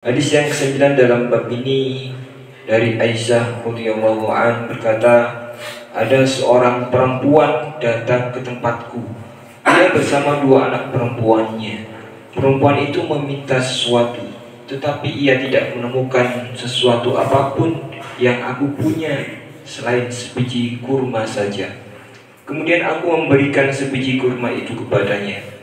Hadis yang ke-9 dalam bab ini dari Aisyah radhiyallahu an berkata, ada seorang perempuan datang ke tempatku. Dia bersama dua anak perempuannya. Perempuan itu meminta sesuatu, tetapi ia tidak menemukan sesuatu apapun yang aku punya selain sebiji kurma saja. Kemudian aku memberikan sebiji kurma itu kepadanya.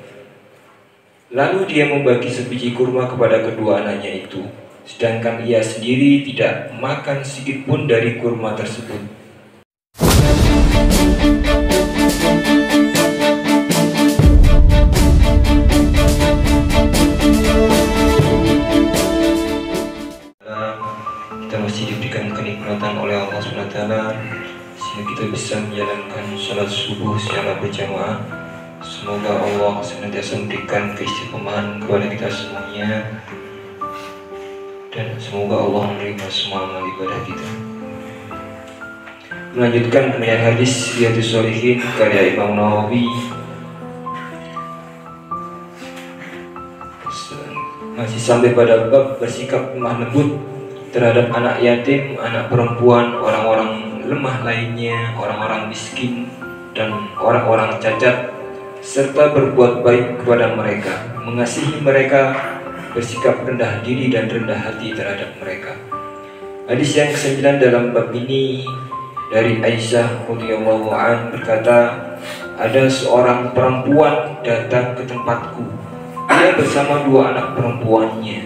Lalu dia membagi sebiji kurma kepada kedua anaknya itu, sedangkan ia sendiri tidak makan sedikit pun dari kurma tersebut. Kita masih diberikan kenikmatan oleh Allah SWT, sehingga kita bisa menjalankan sholat subuh secara berjamaah. Semoga Allah senantiasa memberikan keistiqomahan kepada kita semuanya, dan semoga Allah menerima semua amal ibadah kita. Melanjutkan penilaian hadis Riyadhus Shalihin karya Imam Nawawi, masih sampai pada bab bersikap lemah lembut terhadap anak yatim, anak perempuan, orang-orang lemah lainnya, orang-orang miskin, dan orang-orang cacat, serta berbuat baik kepada mereka, mengasihi mereka, bersikap rendah diri dan rendah hati terhadap mereka. Hadis yang ke-9 dalam bab ini dari Aisyah radhiyallahu an berkata, ada seorang perempuan datang ke tempatku. Dia bersama dua anak perempuannya.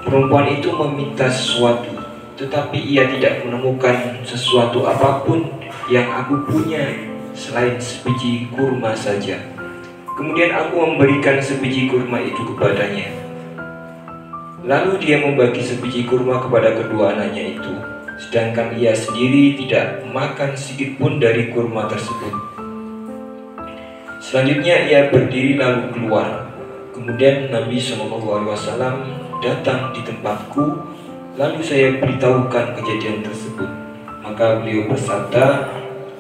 Perempuan itu meminta sesuatu, tetapi ia tidak menemukan sesuatu apapun yang aku punya selain sebiji kurma saja. Kemudian aku memberikan sebiji kurma itu kepadanya. Lalu dia membagi sebiji kurma kepada kedua anaknya itu, sedangkan ia sendiri tidak makan sedikit pun dari kurma tersebut. Selanjutnya ia berdiri lalu keluar. Kemudian Nabi SAW datang di tempatku, lalu saya beritahukan kejadian tersebut. Maka beliau bersabda,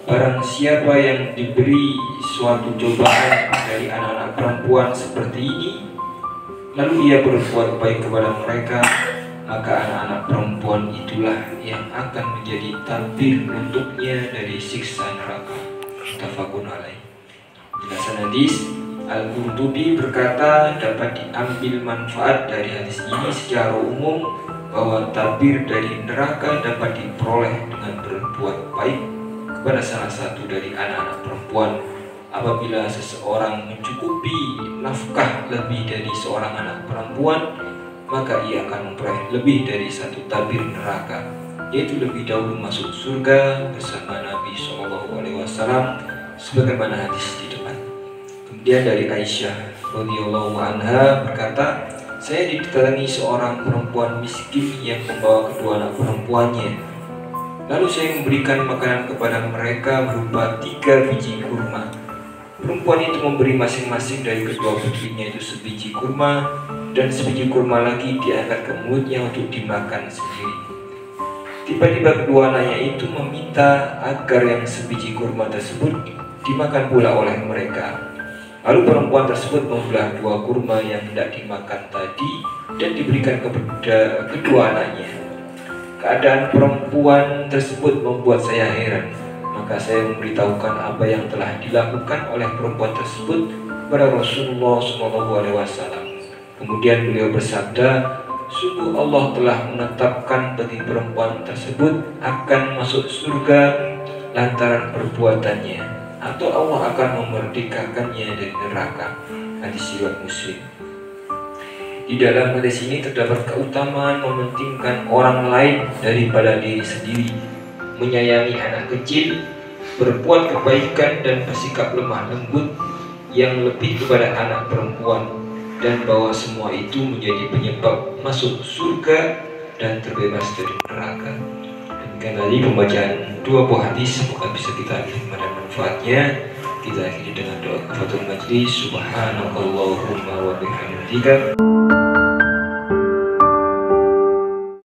barang siapa yang diberi suatu cobaan dari anak-anak perempuan seperti ini, lalu ia berbuat baik kepada mereka, maka anak-anak perempuan itulah yang akan menjadi tabir untuknya dari siksa neraka. Muttafaqun alaih. Penjelasan hadis, Al-Qurtubi berkata dapat diambil manfaat dari hadis ini secara umum bahwa tabir dari neraka dapat diperoleh dengan berbuat baik kepada salah satu dari anak-anak perempuan. Apabila seseorang mencukupi nafkah lebih dari seorang anak perempuan, maka ia akan memperoleh lebih dari satu tabir neraka, yaitu lebih dahulu masuk surga bersama Nabi SAW, sebagaimana hadis di depan. Kemudian dari Aisyah radhiyallahu anha berkata, saya didatangi seorang perempuan miskin yang membawa kedua anak perempuannya. Lalu saya memberikan makanan kepada mereka berupa 3 biji kurma. Perempuan itu memberi masing-masing dari kedua putrinya itu sebiji kurma, dan sebiji kurma lagi diangkat ke mulutnya untuk dimakan sendiri. Tiba-tiba kedua anaknya itu meminta agar yang sebiji kurma tersebut dimakan pula oleh mereka. Lalu perempuan tersebut membelah 2 kurma yang hendak dimakan tadi dan diberikan kepada kedua anaknya. Keadaan perempuan tersebut membuat saya heran, maka saya memberitahukan apa yang telah dilakukan oleh perempuan tersebut kepada Rasulullah SAW. Kemudian beliau bersabda, sungguh Allah telah menetapkan bagi perempuan tersebut akan masuk surga lantaran perbuatannya, atau Allah akan memerdekakannya dari neraka. Hadis riwayat Muslim. Di dalam hadis ini terdapat keutamaan mementingkan orang lain daripada diri sendiri, menyayangi anak kecil, berbuat kebaikan dan bersikap lemah lembut yang lebih kepada anak perempuan, dan bahwa semua itu menjadi penyebab masuk surga dan terbebas dari neraka. Demikian tadi pembacaan 2 buah hadis, semoga bisa kita ambil pada manfaatnya. Kita akhiri dengan doa kafaratul majlis. Subhanakallahumma wa bihamdika.